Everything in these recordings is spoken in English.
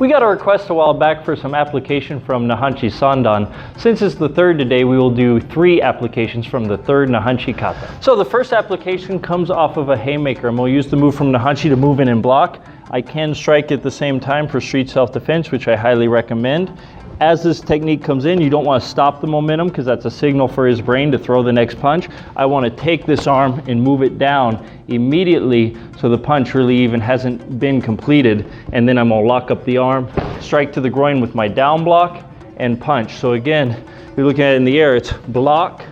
We got a request a while back for some application from Naihanchi Sandan. Since it's the third today, we will do 3 applications from the third Naihanchi kata. So the first application comes off of a haymaker, and we'll use the move from Naihanchi to move in and block. I can strike at the same time for street self-defense, which I highly recommend. As this technique comes in, you don't want to stop the momentum because that's a signal for his brain to throw the next punch. I want to take this arm and move it down immediately so the punch really even hasn't been completed. And then I'm going to lock up the arm, strike to the groin with my down block, and punch. So again, if you're looking at it in the air, it's block,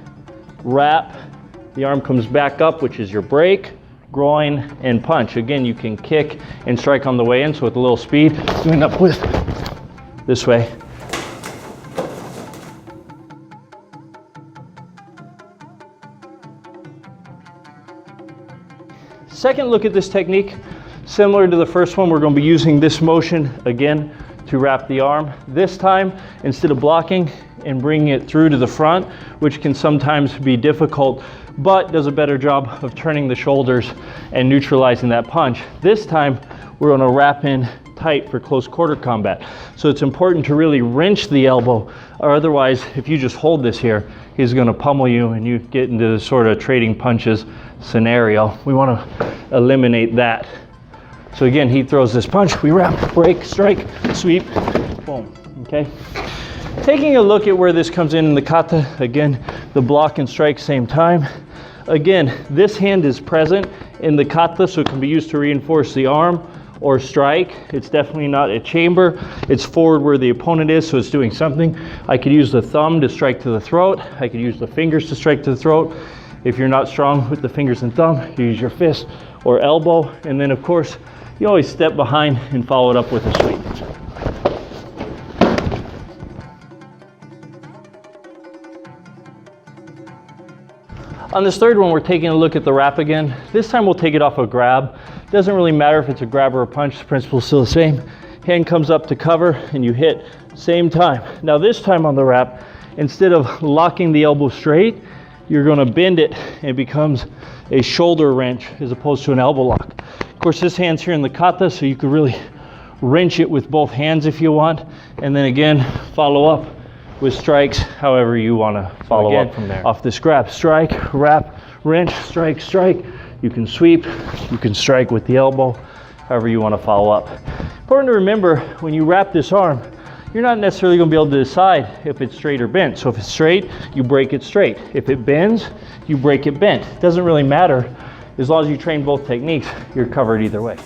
wrap, the arm comes back up, which is your break, groin, and punch. Again, you can kick and strike on the way in, so with a little speed, doing up with this way. Second look at this technique, similar to the first one, we're going to be using this motion again to wrap the arm. This time, instead of blocking and bringing it through to the front, which can sometimes be difficult, but does a better job of turning the shoulders and neutralizing that punch. This time, we're going to wrap in tight for close quarter combat. So it's important to really wrench the elbow, or otherwise, if you just hold this here, he's going to pummel you and you get into the sort of trading punches scenario. We want to eliminate that. So again, he throws this punch, we wrap, break, strike, sweep, boom, okay? Taking a look at where this comes in the kata, again, the block and strike same time. Again, this hand is present in the kata, so it can be used to reinforce the arm or strike. It's definitely not a chamber. It's forward where the opponent is, so it's doing something. I could use the thumb to strike to the throat. I could use the fingers to strike to the throat. If you're not strong with the fingers and thumb, you use your fist or elbow. And then of course, you always step behind and follow it up with a sweep. On this third one, we're taking a look at the wrap again. This time we'll take it off a grab. Doesn't really matter if it's a grab or a punch, the principle's still the same. Hand comes up to cover and you hit, same time. Now this time on the wrap, instead of locking the elbow straight, you're gonna bend it and it becomes a shoulder wrench as opposed to an elbow lock. Of course, this hand's here in the kata, so you could really wrench it with both hands if you want. And then again, follow up with strikes however you want to follow up from there. Off this grab, strike, wrap, wrench, strike, strike. You can sweep, you can strike with the elbow, however you want to follow up. Important to remember, when you wrap this arm, you're not necessarily going to be able to decide if it's straight or bent. So if it's straight, you break it straight. If it bends, you break it bent. It doesn't really matter. As long as you train both techniques, you're covered either way.